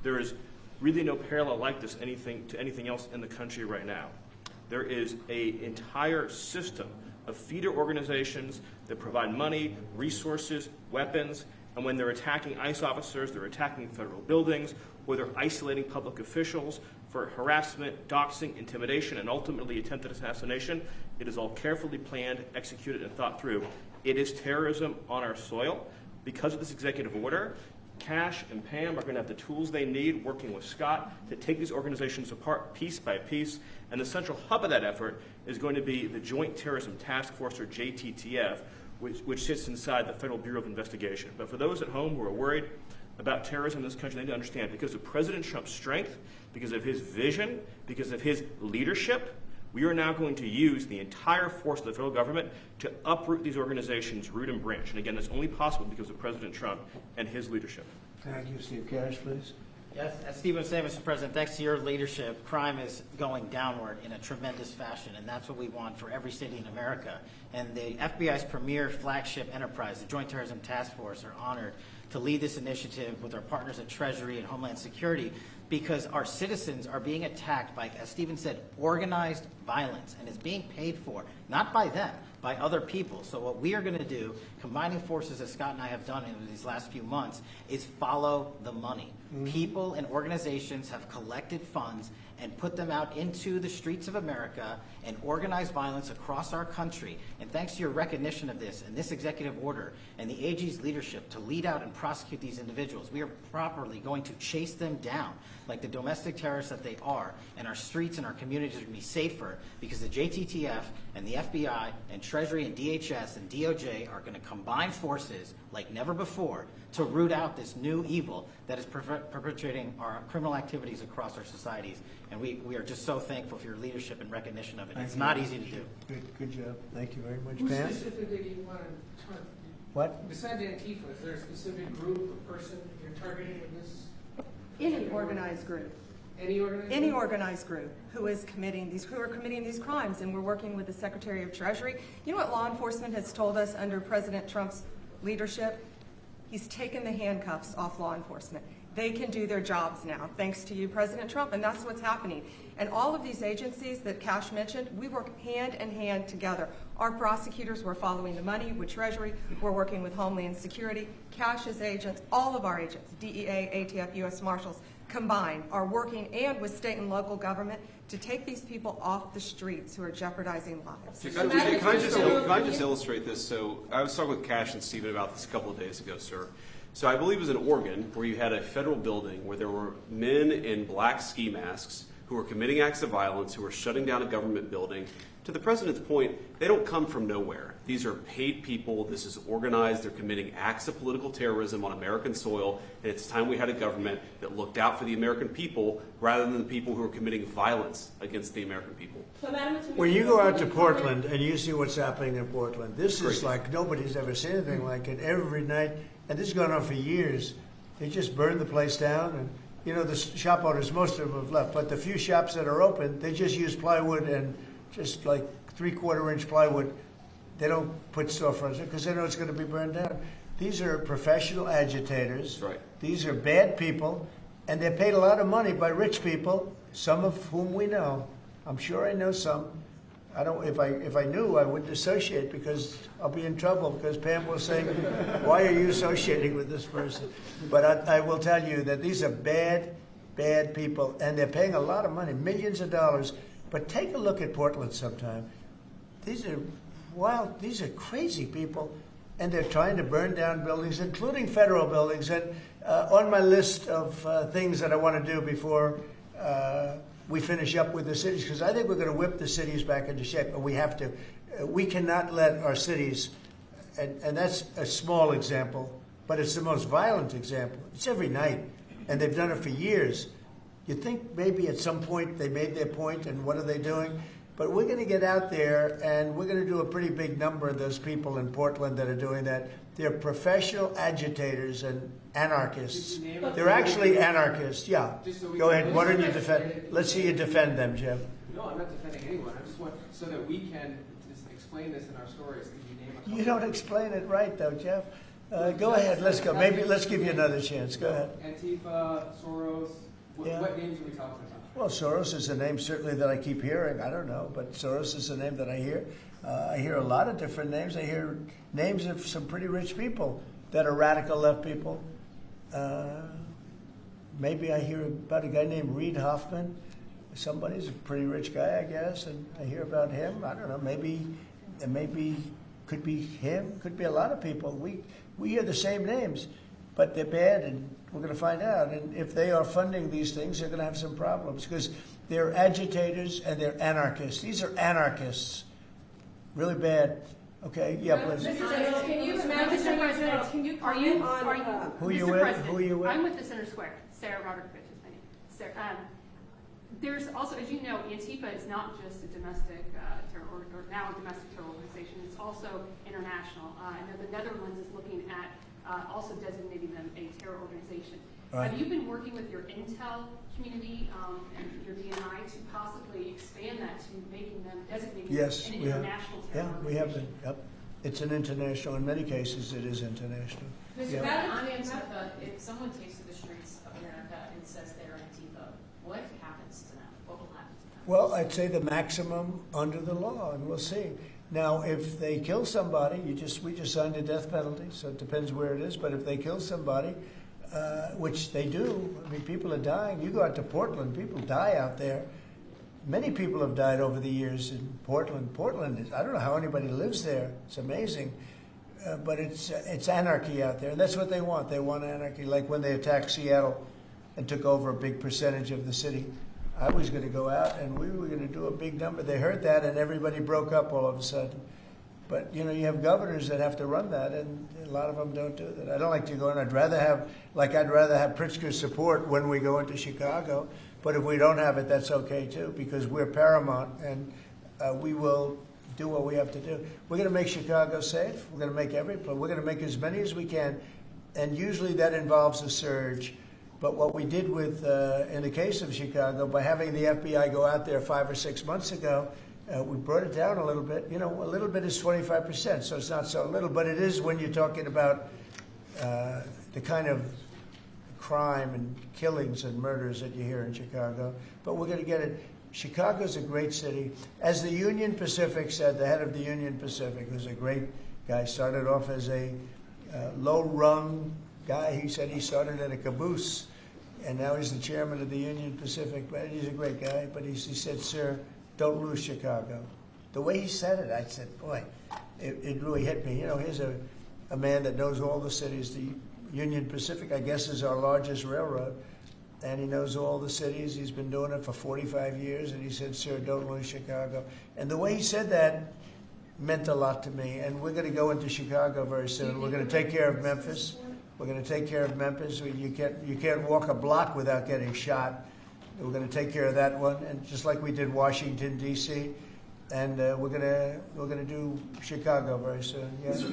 There is really no parallel like this to anything else in the country right now. There is an entire system of feeder organizations that provide money, resources, weapons, and when they're attacking ICE officers, they're attacking federal buildings, or they're isolating public officials for harassment, doxing, intimidation, and ultimately attempted assassination. It is all carefully planned, executed, and thought through. It is terrorism on our soil. Because of this executive order, Cash and Pam are going to have the tools they need, working with Scott, to take these organizations apart piece by piece. And the central hub of that effort is going to be the Joint Terrorism Task Force, or JTTF, which sits inside the Federal Bureau of Investigation. But for those at home who are worried about terrorism in this country, they need to understand, because of President Trump's strength, because of his vision, because of his leadership, we are now going to use the entire force of the federal government to uproot these organizations root and branch. And again, that's only possible because of President Trump and his leadership. Thank you. Steve Cash, please. Yes, as Stephen was saying, Mr. President, thanks to your leadership, crime is going downward in a tremendous fashion, and that's what we want for every city in America. And the FBI's premier flagship enterprise, the Joint Terrorism Task Force, are honored to lead this initiative with our partners at Treasury and Homeland Security, because our citizens are being attacked by, as Stephen said, organized violence, and it's being paid for, not by them, by other people. So what we are going to do, combining forces as Scott and I have done in these last few months, is follow the money. People and organizations have collected funds and put them out into the streets of America and organized violence across our country. And thanks to your recognition of this and this executive order and the AG's leadership to lead out and prosecute these individuals, we are properly going to chase them down like the domestic terrorists that they are, and our streets and our communities are going to be safer because the JTTF and the FBI and Treasury and DHS and DOJ are going to combine forces like never before to root out this new evil that is perpetrating our criminal activities across our societies. And we are just so thankful for your leadership and recognition of it. It's not easy to do. Good job. Thank you very much. Who Pam? specifically do you want to target? What? Besides Antifa, is there a specific group or person you're targeting with this? Any organized group. Any organized Any group? organized group who are committing these crimes, and we're working with the Secretary of Treasury. You know what law enforcement has told us under President Trump's leadership? He's taken the handcuffs off law enforcement. They can do their jobs now, thanks to you, President Trump, and that's what's happening. And all of these agencies that Cash mentioned, we work hand in hand together. Our prosecutors were following the money with Treasury. We're working with Homeland Security. Cash's agents, all of our agents, DEA, ATF, U.S. Marshals, combined, are working and with state and local government to take these people off the streets who are jeopardizing lives. Can I just illustrate this? So I was talking with Cash and Stephen about this a couple of days ago, sir. So I believe it was in Oregon where you had a federal building where there were men in black ski masks who were committing acts of violence, who were shutting down a government building. To the president's point, they don't come from nowhere. These are paid people. This is organized. They're committing acts of political terrorism on American soil. And it's time we had a government that looked out for the American people rather than the people who are committing violence against the American people. When you go out to Portland and you see what's happening in Portland, this is like nobody's ever seen anything like it. Every night, and this has gone on for years, they just burn the place down. And you know, the shop owners, most of them have left, but the few shops that are open, they just use plywood and just like 3/4-inch plywood. They don't put storefronts in because they know it's going to be burned down. These are professional agitators. Right. These are bad people, and they're paid a lot of money by rich people, some of whom we know. I'm sure I know some. I don't. If I knew, I wouldn't associate because I'll be in trouble because Pam will say, "Why are you associating with this person?" But I will tell you that these are bad people, and they're paying a lot of money, millions of dollars. But take a look at Portland sometime. These are wild. These are crazy people, and they're trying to burn down buildings, including federal buildings. And on my list of things that I want to do before we finish up with the cities, because I think we're going to whip the cities back into shape, and we have to. We cannot let our cities, and that's a small example, but it's the most violent example. It's every night, and they've done it for years. You think maybe at some point they made their point, and what are they doing? But we're going to get out there, and we're going to do a pretty big number of those people in Portland that are doing that. They're professional agitators and anarchists. They're actually anarchists, yeah. Go ahead. Why don't you defend? Let's see you defend them, Jeff. No, I'm not defending anyone. I just want, so that we can just explain this in our stories. Could you name a couple? You don't explain it right, though, Jeff. Go ahead. Let's go. Maybe let's give you another chance. Go ahead. Antifa, Soros. What names are we talking about? Well, Soros is a name certainly that I keep hearing. I don't know, but Soros is a name that I hear. I hear a lot of different names. I hear names of some pretty rich people that are radical left people. Maybe I hear about a guy named Reid Hoffman. Somebody's a pretty rich guy, I guess, and I hear about him. I don't know. Maybe could be him. Could be a lot of people. We hear the same names, but they're bad, and we're going to find out. And if they are funding these things, they're going to have some problems because they're agitators and they're anarchists. These are anarchists, really bad. Okay, yeah, please. Mr. General, can you, Mr. President, can you comment on Who are you Mr. with? President, Who are you with? I'm with the Center Square. Sarah Rodriguez is my name. Sarah, there's also, as you know, Antifa is not just a domestic terror or now a domestic terror organization. It's also international. I know the Netherlands is looking at also designating them a terror organization. Right. Have you been working with your intel community and your DNI to possibly expand that to making them designated Yes, an we have. international terror Yeah, we have been. Yep. It's an international. In many cases, it is international. Mr. Yeah. On Antifa, if someone takes to the streets of America and says they're Antifa, what happens to them? What will happen to them? Well, I'd say the maximum under the law, and we'll see. Now, if they kill somebody, we just signed a death penalty, so it depends where it is. But if they kill somebody, which they do, I mean, people are dying. You go out to Portland, people die out there. Many people have died over the years in Portland. Portland is, I don't know how anybody lives there. It's amazing. But it's anarchy out there, and that's what they want. They want anarchy. Like when they attacked Seattle and took over a big percentage of the city, I was going to go out and we were going to do a big number. They heard that and everybody broke up all of a sudden. But, you know, you have governors that have to run that, and a lot of them don't do that. I don't like to go in. I'd rather have Pritzker's support when we go into Chicago. But if we don't have it, that's okay, too, because we're paramount, and we will do what we have to do. We're going to make Chicago safe. We're going to make we're going to make as many as we can, and usually that involves a surge. But what we did with, in the case of Chicago, by having the FBI go out there 5 or 6 months ago, we brought it down a little bit. You know, a little bit is 25%, so it's not so little, but it is when you're talking about the kind of crime and killings and murders that you hear in Chicago. But we're going to get it. Chicago's a great city. As the Union Pacific said, the head of the Union Pacific, who's a great guy, started off as a low-rung guy. He said he started at a caboose, and now he's the chairman of the Union Pacific. But he's a great guy. But he said, "Sir, don't lose Chicago." The way he said it, I said, boy, it really hit me. You know, here's a man that knows all the cities. The Union Pacific, I guess, is our largest railroad, and he knows all the cities. He's been doing it for 45 years, and he said, "Sir, don't lose Chicago." And the way he said that meant a lot to me, and we're going to go into Chicago very soon. We're going to take care of Memphis. We're going to take care of Memphis. You can't walk a block without getting shot. We're going to take care of that one, and just like we did Washington, D.C., and we're going to do Chicago very soon. Yeah. Mr.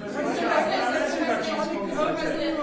President,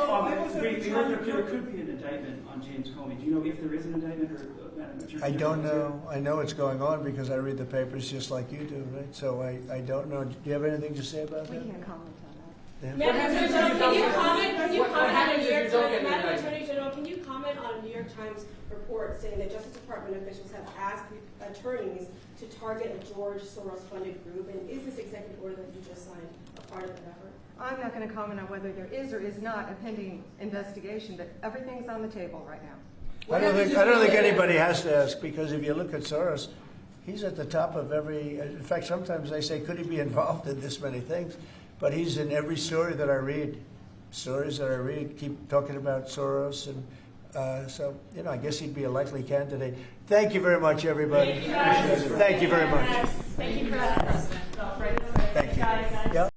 we heard there could be an indictment on James Comey. Do you know if there is an indictment or Madam Attorney? I don't know. I know it's going on because I read the papers just like you do, right? So I don't know. Do you have anything to say about that? We can't comment on that. Yeah. Madam Attorney General, can you comment on a New York Times? Madam Attorney General, can you comment on a New York Times report saying that Justice Department officials have asked attorneys to target a George Soros-funded group? And is this executive order that you just signed a part of that effort? I'm not going to comment on whether there is or is not a pending investigation, but everything's on the table right now. I don't think anybody has to ask, because if you look at Soros, he's at the top of every. In fact, sometimes they say, could he be involved in this many things? But he's in every story that I read. Stories that I read keep talking about Soros, and so you know, I guess he'd be a likely candidate. Thank you very much, everybody. Thank you very much. Thank you, President. Thank you. Yeah.